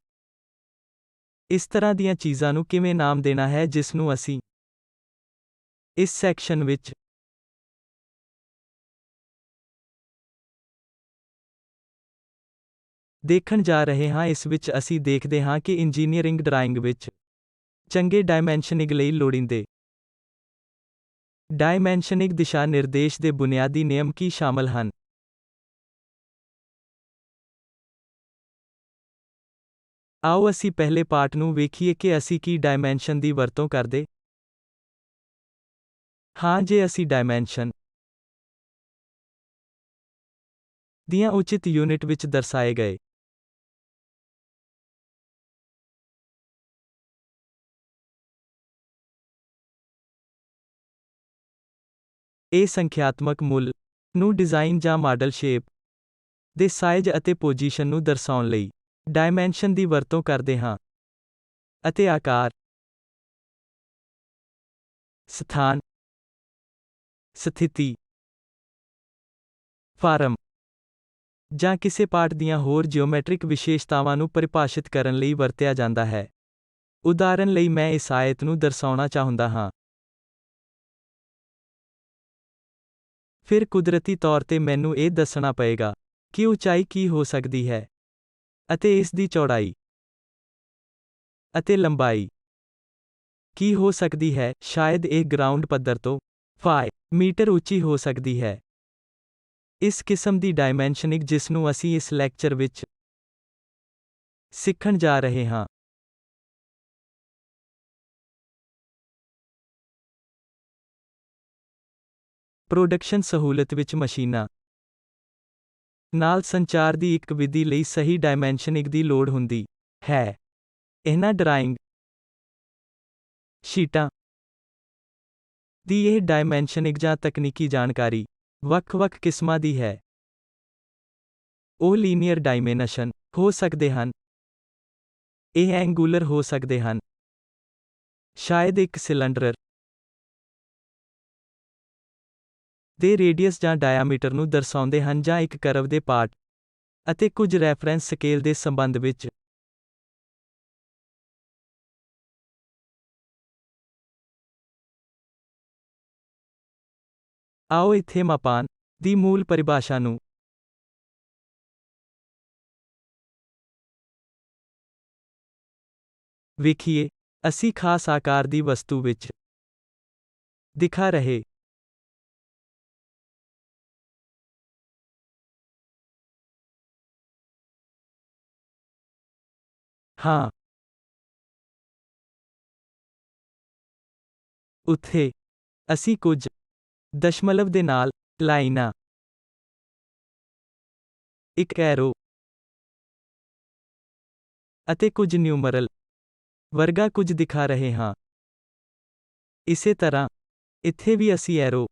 S1: ਇਸ ਤਰ੍ਹਾਂ ਦੀਆਂ ਚੀਜ਼ਾਂ ਨੂੰ ਕਿਵੇਂ ਨਾਮ ਦੇਣਾ ਹੈ ਜਿਸ ਨੂੰ ਅਸੀਂ ਇਸ ਸੈਕਸ਼ਨ ਵਿੱਚ ਦੇਖਣ ਜਾ ਰਹੇ ਹਾਂ। ਇਸ ਵਿੱਚ ਅਸੀਂ ਦੇਖਦੇ ਹਾਂ ਕਿ ਇੰਜੀਨੀਅਰਿੰਗ ਡਰਾਇੰਗ ਵਿੱਚ ਚੰਗੇ ਡਾਇਮੈਂਸ਼ਨਿੰਗ ਲਈ ਲੋੜੀਂਦੇ ਡਾਇਮੈਂਸ਼ਨਿੰਗ ਦਿਸ਼ਾ ਨਿਰਦੇਸ਼ ਦੇ ਬੁਨਿਆਦੀ ਨਿਯਮ ਕੀ ਸ਼ਾਮਲ ਹਨ। ਆਓ ਅਸੀਂ ਪਹਿਲੇ ਪਾਰਟ ਨੂੰ ਵੇਖੀਏ ਕਿ ਅਸੀਂ ਕੀ ਡਾਇਮੈਂਸ਼ਨ ਦੀ ਵਰਤੋਂ ਕਰਦੇ ਹਾਂ। ਜੇ ਅਸੀਂ ਡਾਇਮੈਂਸ਼ਨ ਦੀਆਂ ਉਚਿਤ ਯੂਨਿਟ ਵਿੱਚ ਦਰਸਾਏ ਗਏ ਇਹ ਸੰਖਿਆਤਮਕ ਮੁੱਲ ਨੂੰ ਡਿਜ਼ਾਈਨ ਜਾਂ ਮਾਡਲ ਸ਼ੇਪ ਦੇ ਸਾਈਜ਼ ਅਤੇ ਪੋਜੀਸ਼ਨ ਨੂੰ ਦਰਸਾਉਣ ਲਈ ਡਾਇਮੈਂਸ਼ਨ ਦੀ ਵਰਤੋਂ ਕਰਦੇ ਹਾਂ ਅਤੇ ਆਕਾਰ ਸਥਾਨ ਸਥਿਤੀ ਫਾਰਮ ਜਾਂ ਕਿਸੇ ਪਾਰਟ ਦੀਆਂ ਹੋਰ ਜਿਓਮੈਟ੍ਰਿਕ ਵਿਸ਼ੇਸ਼ਤਾਵਾਂ ਨੂੰ ਪਰਿਭਾਸ਼ਿਤ ਕਰਨ ਲਈ ਵਰਤਿਆ ਜਾਂਦਾ ਹੈ। ਉਦਾਹਰਨ ਲਈ ਮੈਂ ਇਸ ਆਇਤ ਨੂੰ ਦਰਸਾਉਣਾ ਚਾਹੁੰਦਾ ਹਾਂ। ਫਿਰ ਕੁਦਰਤੀ ਤੌਰ ਤੇ ਮੈਨੂੰ ਇਹ ਦੱਸਣਾ ਪਏਗਾ ਕਿ ਉਚਾਈ ਕੀ ਹੋ ਸਕਦੀ ਹੈ ਅਤੇ ਇਸ ਦੀ ਚੌੜਾਈ ਅਤੇ ਲੰਬਾਈ ਕੀ ਹੋ ਸਕਦੀ ਹੈ। ਸ਼ਾਇਦ ਇਹ ਗਰਾਊਂਡ ਪੱਧਰ ਤੋਂ 5 ਮੀਟਰ ਉੱਚੀ ਹੋ ਸਕਦੀ ਹੈ। ਇਸ ਕਿਸਮ ਦੀ ਡਾਇਮੈਂਸ਼ਨਿੰਗ ਜਿਸ ਨੂੰ ਅਸੀਂ ਇਸ ਲੈਕਚਰ ਵਿੱਚ ਸਿੱਖਣ ਜਾ ਰਹੇ ਹਾਂ। ਪ੍ਰੋਡਕਸ਼ਨ ਸਹੂਲਤ ਵਿੱਚ ਮਸ਼ੀਨਾਂ ਨਾਲ ਸੰਚਾਰ ਦੀ ਇੱਕ ਵਿਧੀ ਲਈ ਸਹੀ ਡਾਇਮੈਂਸ਼ਨਿੰਗ ਦੀ ਲੋੜ ਹੁੰਦੀ ਹੈ। ਇਹਨਾਂ ਡਰਾਇੰਗ ਸ਼ੀਟਾਂ ਦੀ ਇਹ ਡਾਇਮੈਂਸ਼ਨਿੰਗ ਜਾਂ ਤਕਨੀਕੀ ਜਾਣਕਾਰੀ ਵੱਖ-ਵੱਖ ਕਿਸਮਾਂ ਦੀ ਹੈ। ਉਹ ਲੀਨੀਅਰ ਡਾਇਮੈਂਸ਼ਨ ਹੋ ਸਕਦੇ ਹਨ। ਇਹ ਐਂਗੂਲਰ ਹੋ ਸਕਦੇ ਹਨ। ਸ਼ਾਇਦ ਇੱਕ ਸਿਲੰਡਰ ਦੇ ਰੇਡੀਅਸ ਜਾਂ ਡਾਇਆਮੀਟਰ ਨੂੰ ਦਰਸਾਉਂਦੇ ਹਨ ਜਾਂ ਇੱਕ ਕਰਵ ਦੇ ਪਾਰਟ ਅਤੇ ਕੁਝ ਰੈਫਰੈਂਸ ਸਕੇਲ ਦੇ ਸੰਬੰਧ ਵਿੱਚ। ਆਓ ਇੱਥੇ ਮਾਪਾਨ ਦੀ ਮੂਲ ਪਰਿਭਾਸ਼ਾ ਨੂੰ ਵੇਖੀਏ। ਅਸੀਂ ਖਾਸ ਆਕਾਰ ਦੀ ਵਸਤੂ ਵਿੱਚ ਦਿਖਾ ਰਹੇ ਹਾਂ। ਉੱਥੇ ਅਸੀਂ ਕੁਝ ਦਸ਼ਮਲਵ ਦੇ ਨਾਲ ਲਾਈਨਾਂ, ਇੱਕ ਐਰੋ ਅਤੇ ਕੁਝ ਨਿਊਮਰਲ ਵਰਗਾ ਕੁਝ ਦਿਖਾ ਰਹੇ ਹਾਂ। ਇਸੇ ਤਰ੍ਹਾਂ ਇੱਥੇ ਵੀ ਅਸੀਂ ਐਰੋ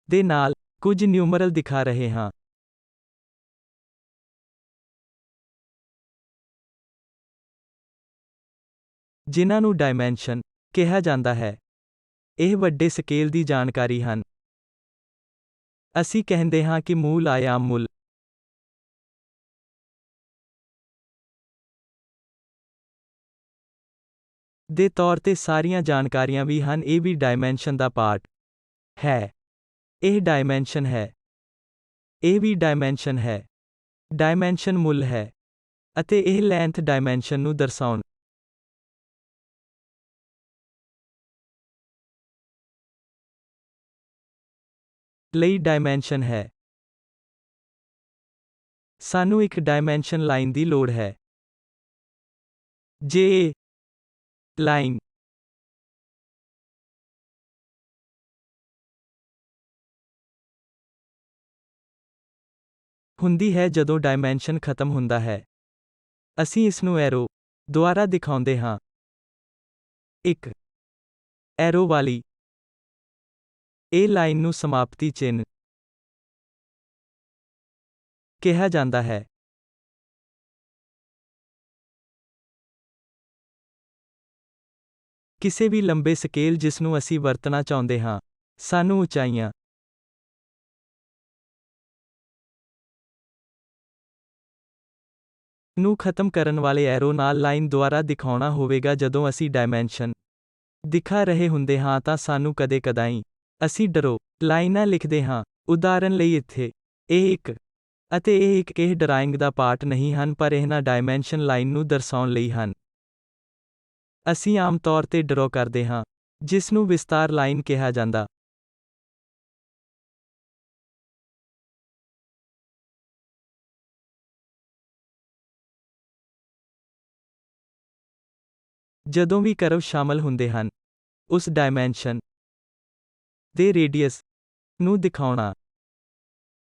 S1: ਦੇ ਨਾਲ ਕੁਝ ਨਿਊਮਰਲ ਦਿਖਾ ਰਹੇ ਹਾਂ। ਜਿਨ੍ਹਾਂ ਨੂੰ ਡਾਇਮੈਂਸ਼ਨ ਕਿਹਾ ਜਾਂਦਾ ਹੈ। ਇਹ ਵੱਡੇ ਸਕੇਲ ਦੀ ਜਾਣਕਾਰੀ ਹਨ। ਅਸੀਂ ਕਹਿੰਦੇ ਹਾਂ ਕਿ ਮੂਲ ਆਯਾਮ ਮੁੱਲ ਦੇ ਤੌਰ ਤੇ ਸਾਰੀਆਂ ਜਾਣਕਾਰੀਆਂ ਵੀ ਹਨ। ਇਹ ਵੀ ਡਾਇਮੈਂਸ਼ਨ ਦਾ ਪਾਰਟ ਹੈ। ਇਹ ਡਾਇਮੈਂਸ਼ਨ ਹੈ। ਇਹ ਵੀ ਡਾਇਮੈਂਸ਼ਨ ਹੈ। ਡਾਇਮੈਂਸ਼ਨ ਮੁੱਲ ਹੈ। ਅਤੇ ਇਹ ਲੈਂਥ ਡਾਇਮੈਂਸ਼ਨ ਨੂੰ ਦਰਸਾਉਣ ਲਈ ਡਾਇਮੈਂਸ਼ਨ ਹੈ। ਸਾਨੂੰ ਇੱਕ ਡਾਇਮੈਂਸ਼ਨ ਲਾਈਨ ਦੀ ਲੋੜ ਹੈ। ਜੇ ਇਹ ਲਾਈਨ ਹੁੰਦੀ ਹੈ ਜਦੋਂ ਡਾਇਮੈਂਸ਼ਨ ਖਤਮ ਹੁੰਦਾ ਹੈ, ਅਸੀਂ ਇਸ ਨੂੰ ਐਰੋ ਦੁਆਰਾ ਦਿਖਾਉਂਦੇ ਹਾਂ। ਇੱਕ ਐਰੋ ਵਾਲੀ ਇਹ ਲਾਈਨ ਨੂੰ ਸਮਾਪਤੀ ਚਿੰਨ੍ਹ ਕਿਹਾ ਜਾਂਦਾ ਹੈ। ਕਿਸੇ ਵੀ ਲੰਬੇ ਸਕੇਲ ਜਿਸ ਨੂੰ ਅਸੀਂ ਵਰਤਣਾ ਚਾਹੁੰਦੇ ਹਾਂ, ਸਾਨੂੰ ਉਚਾਈਆਂ ਨੂੰ ਖਤਮ ਕਰਨ ਵਾਲੇ ਐਰੋ ਨਾਲ ਲਾਈਨ ਦੁਆਰਾ ਦਿਖਾਉਣਾ ਹੋਵੇਗਾ। ਜਦੋਂ ਅਸੀਂ ਡਾਇਮੈਂਸ਼ਨ ਦਿਖਾ ਰਹੇ ਹੁੰਦੇ ਹਾਂ ਤਾਂ ਸਾਨੂੰ ਕਦੇ-ਕਦਾਈਂ ਅਸੀਂ ਡਰੋ ਲਾਈਨਾਂ ਲਿਖਦੇ ਹਾਂ। ਉਦਾਹਰਨ ਲਈ ਇੱਥੇ ਇਹ ਇੱਕ ਅਤੇ ਇਹ ਇੱਕ ਇਹ ਡਰਾਇੰਗ ਦਾ ਪਾਰਟ ਨਹੀਂ ਹਨ, ਪਰ ਇਹਨਾਂ ਡਾਇਮੈਂਸ਼ਨ ਲਾਈਨ ਨੂੰ ਦਰਸਾਉਣ ਲਈ ਹਨ। ਅਸੀਂ ਆਮ ਤੌਰ ਤੇ ਡਰੋ ਕਰਦੇ ਹਾਂ, ਜਿਸ ਨੂੰ ਵਿਸਤਾਰ ਲਾਈਨ ਕਿਹਾ ਜਾਂਦਾ ਜਦੋਂ ਵੀ ਕਰਵ ਸ਼ਾਮਲ ਹੁੰਦੇ ਹਨ, ਉਸ ਡਾਇਮੈਂਸ਼ਨ ਦੇ ਰੇਡੀਅਸ ਨੂੰ ਦਿਖਾਉਣਾ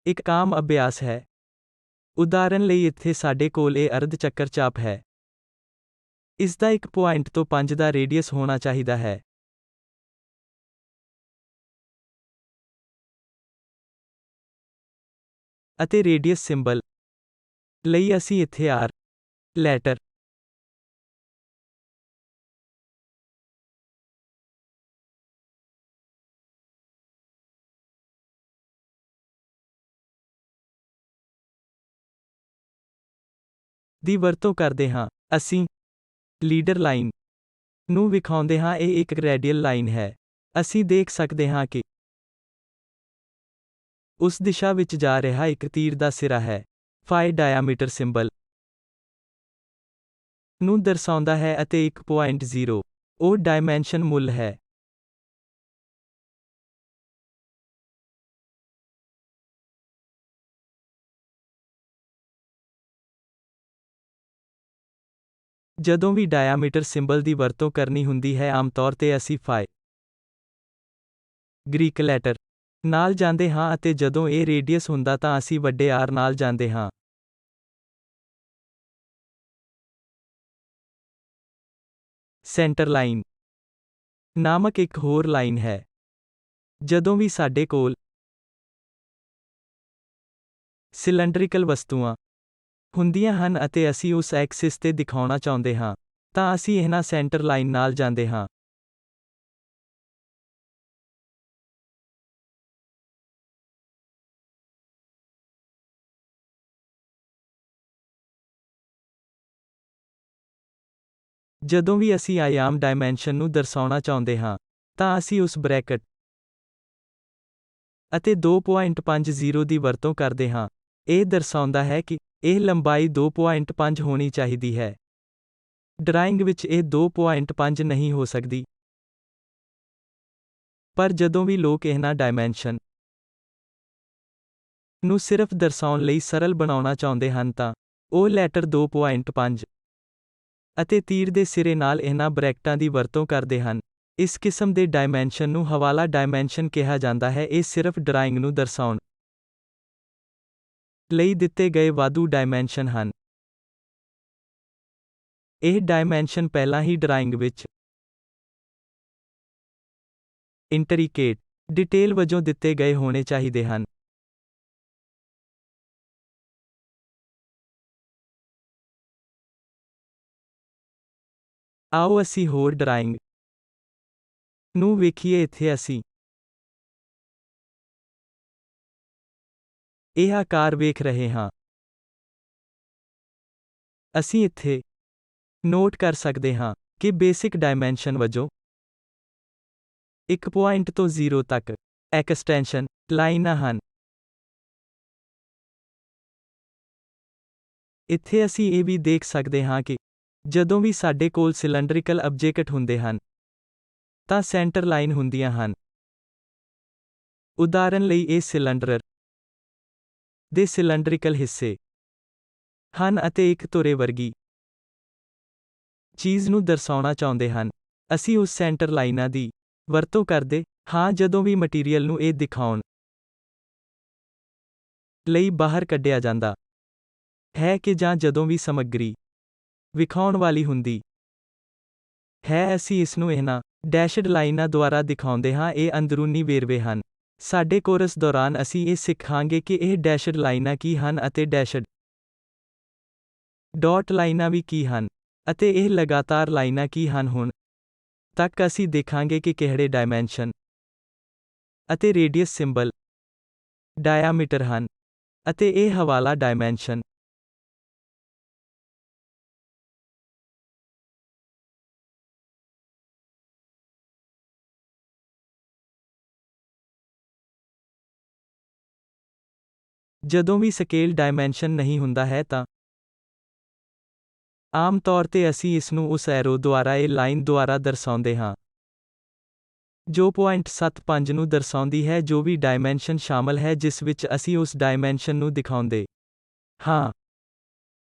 S1: ਇੱਕ ਆਮ ਅਭਿਆਸ ਹੈ। ਉਦਾਹਰਨ ਲਈ ਇੱਥੇ ਸਾਡੇ ਕੋਲ ਇਹ ਅਰਧ ਚੱਕਰ ਚਾਪ ਹੈ। ਇਸ ਦਾ 1 ਪੁਆਇੰਟ ਤੋਂ 5 ਦਾ ਰੇਡੀਅਸ ਹੋਣਾ ਚਾਹੀਦਾ ਹੈ। ਅਤੇ ਰੇਡੀਅਸ ਸਿੰਬਲ ਲਈ ਅਸੀਂ ਇੱਥੇ ਆਰ ਲੈਟਰ ਦੀ ਵਰਤੋਂ ਕਰਦੇ ਹਾਂ। ਅਸੀਂ ਲੀਡਰ ਲਾਈਨ ਨੂੰ ਵਿਖਾਉਂਦੇ ਹਾਂ। ਇਹ ਇੱਕ ਰੇਡੀਅਲ ਲਾਈਨ ਹੈ। ਅਸੀਂ ਦੇਖ ਸਕਦੇ ਹਾਂ ਕਿ ਉਸ ਦਿਸ਼ਾ ਵਿੱਚ ਜਾ ਰਿਹਾ ਇੱਕ ਤੀਰ ਦਾ ਸਿਰਾ ਹੈ। ਫਾਈ ਡਾਇਆਮੀਟਰ ਸਿੰਬਲ ਨੂੰ ਦਰਸਾਉਂਦਾ ਹੈ ਅਤੇ 1.0 ਉਹ ਡਾਇਮੈਂਸ਼ਨ ਮੁੱਲ ਹੈ। ਜਦੋਂ ਵੀ ਡਾਇਆਮੀਟਰ ਸਿੰਬਲ ਦੀ ਵਰਤੋਂ ਕਰਨੀ ਹੁੰਦੀ ਹੈ, ਆਮ ਤੌਰ ਤੇ ਅਸੀਂ ਫਾਈ ਗ੍ਰੀਕ ਲੈਟਰ ਨਾਲ ਜਾਂਦੇ ਹਾਂ ਅਤੇ ਜਦੋਂ ਇਹ ਰੇਡੀਅਸ ਹੁੰਦਾ ਤਾਂ ਅਸੀਂ ਵੱਡੇ ਆਰ ਨਾਲ ਜਾਂਦੇ ਹਾਂ। ਸੈਂਟਰ ਲਾਈਨ ਨਾਮਕ ਇੱਕ ਹੋਰ ਲਾਈਨ ਹੈ। ਜਦੋਂ ਵੀ ਸਾਡੇ ਕੋਲ ਸਿਲੰਡਰੀਕਲ ਵਸਤੂਆਂ ਹੁੰਦੀਆਂ ਹਨ ਅਤੇ ਅਸੀਂ ਉਸ ਐਕਸਿਸ ਤੇ ਦਿਖਾਉਣਾ ਚਾਹੁੰਦੇ ਹਾਂ, ਤਾਂ ਅਸੀਂ ਇਹਨਾਂ ਸੈਂਟਰ ਲਾਈਨ ਨਾਲ ਜਾਂਦੇ ਹਾਂ। ਜਦੋਂ ਵੀ ਅਸੀਂ ਆਯਾਮ ਡਾਇਮੈਂਸ਼ਨ ਨੂੰ ਦਰਸਾਉਣਾ ਚਾਹੁੰਦੇ ਹਾਂ, ਤਾਂ ਅਸੀਂ ਉਸ ਬ੍ਰੈਕਟ ਅਤੇ 2.50 ਦੀ ਵਰਤੋਂ ਕਰਦੇ ਹਾਂ। ਇਹ ਦਰਸਾਉਂਦਾ ਹੈ ਕਿ ਇਹ ਲੰਬਾਈ 2.5 ਹੋਣੀ ਚਾਹੀਦੀ ਹੈ। ਡਰਾਇੰਗ ਵਿੱਚ ਇਹ 2.5 ਨਹੀਂ ਹੋ ਸਕਦੀ। ਪਰ ਜਦੋਂ ਵੀ ਲੋਕ ਇਹਨਾਂ ਡਾਇਮੈਂਸ਼ਨ ਨੂੰ ਸਿਰਫ ਦਰਸਾਉਣ ਲਈ ਸਰਲ ਬਣਾਉਣਾ ਚਾਹੁੰਦੇ ਹਨ ਤਾਂ ਉਹ ਲੈਟਰ 2.5 ਅਤੇ ਤੀਰ ਦੇ ਸਿਰੇ ਨਾਲ ਇਹਨਾਂ ਬ੍ਰੈਕਟਾਂ ਦੀ ਵਰਤੋਂ ਕਰਦੇ ਹਨ। ਇਸ ਕਿਸਮ ਦੇ ਡਾਇਮੈਂਸ਼ਨ ਨੂੰ ਹਵਾਲਾ ਡਾਇਮੈਂਸ਼ਨ ਕਿਹਾ ਜਾਂਦਾ ਹੈ। ਇਹ ਸਿਰਫ ਡਰਾਇੰਗ ਨੂੰ ਦਰਸਾਉਣ ਲਈ ਦਿੱਤੇ ਗਏ ਵਾਧੂ ਡਾਇਮੈਂਸ਼ਨ ਹਨ। ਇਹ ਡਾਇਮੈਂਸ਼ਨ ਪਹਿਲਾਂ ਹੀ ਡਰਾਇੰਗ ਵਿੱਚ ਇੰਟਰੀਕੇਟ ਡਿਟੇਲ ਵਜੋਂ ਦਿੱਤੇ ਗਏ ਹੋਣੇ ਚਾਹੀਦੇ ਹਨ। ਆਓ ਅਸੀਂ ਹੋਰ ਡਰਾਇੰਗ ਨੂੰ ਵੇਖੀਏ। ਇੱਥੇ ਅਸੀਂ ਇਹ ਆਕਾਰ ਵੇਖ ਰਹੇ ਹਾਂ। ਅਸੀਂ ਇੱਥੇ ਨੋਟ ਕਰ ਸਕਦੇ ਹਾਂ ਕਿ ਬੇਸਿਕ ਡਾਇਮੈਂਸ਼ਨ ਵਜੋਂ 1 ਪੁਆਇੰਟ ਤੋਂ 0 ਤੱਕ ਐਕਸਟੈਂਸ਼ਨ ਲਾਈਨਾਂ ਹਨ। ਇੱਥੇ ਅਸੀਂ ਇਹ ਵੀ ਦੇਖ ਸਕਦੇ ਹਾਂ ਕਿ ਜਦੋਂ ਵੀ ਸਾਡੇ ਕੋਲ ਸਿਲੰਡਰੀਕਲ ਆਬਜੈਕਟ ਹੁੰਦੇ ਹਨ ਤਾਂ ਸੈਂਟਰ ਲਾਈਨ ਹੁੰਦੀਆਂ ਹਨ। ਉਦਾਹਰਨ ਲਈ ਇਹ ਸਿਲੰਡਰ ਦੇ ਸਿਲੰਡਰੀਕਲ ਹਿੱਸੇ ਹਨ ਅਤੇ ਇੱਕ ਧੁਰੇ ਵਰਗੀ ਚੀਜ਼ ਨੂੰ ਦਰਸਾਉਣਾ ਚਾਹੁੰਦੇ ਹਨ। ਅਸੀਂ ਉਸ ਸੈਂਟਰ ਲਾਈਨਾਂ ਦੀ ਵਰਤੋਂ ਕਰਦੇ ਹਾਂ ਜਦੋਂ ਵੀ ਮਟੀਰੀਅਲ ਨੂੰ ਇਹ ਦਿਖਾਉਣ ਲਈ ਬਾਹਰ ਕੱਢਿਆ ਜਾਂਦਾ ਹੈ ਕਿ ਜਾਂ ਜਦੋਂ ਵੀ ਸਮੱਗਰੀ ਵਿਖਾਉਣ ਵਾਲੀ ਹੁੰਦੀ ਹੈ। ਅਸੀਂ ਇਸ ਨੂੰ ਇਹਨਾਂ ਡੈਸ਼ਡ ਲਾਈਨਾਂ ਦੁਆਰਾ ਦਿਖਾਉਂਦੇ ਹਾਂ। ਇਹ ਅੰਦਰੂਨੀ ਵੇਰਵੇ ਹਨ। ਸਾਡੇ ਕੋਰਸ ਦੌਰਾਨ ਅਸੀਂ ਇਹ ਸਿੱਖਾਂਗੇ ਕਿ ਇਹ ਡੈਸ਼ਡ ਲਾਈਨਾਂ ਕੀ ਹਨ ਅਤੇ ਡੈਸ਼ਡ ਡਾਟ ਲਾਈਨਾਂ ਵੀ ਕੀ ਹਨ ਅਤੇ ਇਹ ਲਗਾਤਾਰ ਲਾਈਨਾਂ ਕੀ ਹਨ। ਹੁਣ ਤੱਕ ਅਸੀਂ ਦੇਖਾਂਗੇ ਕਿ ਕਿਹੜੇ ਡਾਇਮੈਂਸ਼ਨ ਅਤੇ ਰੇਡੀਅਸ ਸਿੰਬਲ ਡਾਇਆਮੀਟਰ ਹਨ ਅਤੇ ਇਹ ਹਵਾਲਾ ਡਾਇਮੈਂਸ਼ਨ ਜਦੋਂ ਵੀ ਸਕੇਲ ਡਾਇਮੈਂਸ਼ਨ ਨਹੀਂ ਹੁੰਦਾ ਹੈ ਤਾਂ ਆਮ ਤੌਰ ਤੇ ਅਸੀਂ ਇਸ ਨੂੰ ਉਸ ਐਰੋ ਦੁਆਰਾ ਇਹ ਲਾਈਨ ਦੁਆਰਾ ਦਰਸਾਉਂਦੇ ਹਾਂ ਜੋ 0.75 ਨੂੰ ਦਰਸਾਉਂਦੀ ਹੈ ਜੋ ਵੀ ਡਾਇਮੈਂਸ਼ਨ ਸ਼ਾਮਲ ਹੈ ਜਿਸ ਵਿੱਚ ਅਸੀਂ ਉਸ ਡਾਇਮੈਂਸ਼ਨ ਨੂੰ ਦਿਖਾਉਂਦੇ ਹਾਂ।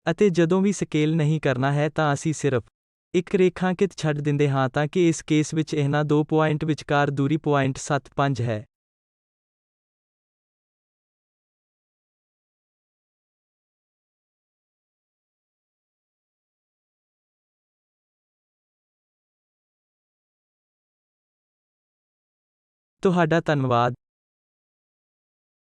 S1: ਅਤੇ ਜਦੋਂ ਵੀ ਸਕੇਲ ਨਹੀਂ ਕਰਨਾ ਹੈ ਤਾਂ ਅਸੀਂ ਸਿਰਫ ਇੱਕ ਰੇਖਾਂਕਿਤ ਛੱਡ ਦਿੰਦੇ ਹਾਂ ਤਾਂ ਕਿ ਇਸ ਕੇਸ ਵਿੱਚ ਇਹਨਾਂ ਦੋ ਪੁਆਇੰਟ ਵਿਚਕਾਰ ਦੂਰੀ 0.75 ਹੈ। ਤੁਹਾਡਾ ਧੰਨਵਾਦ।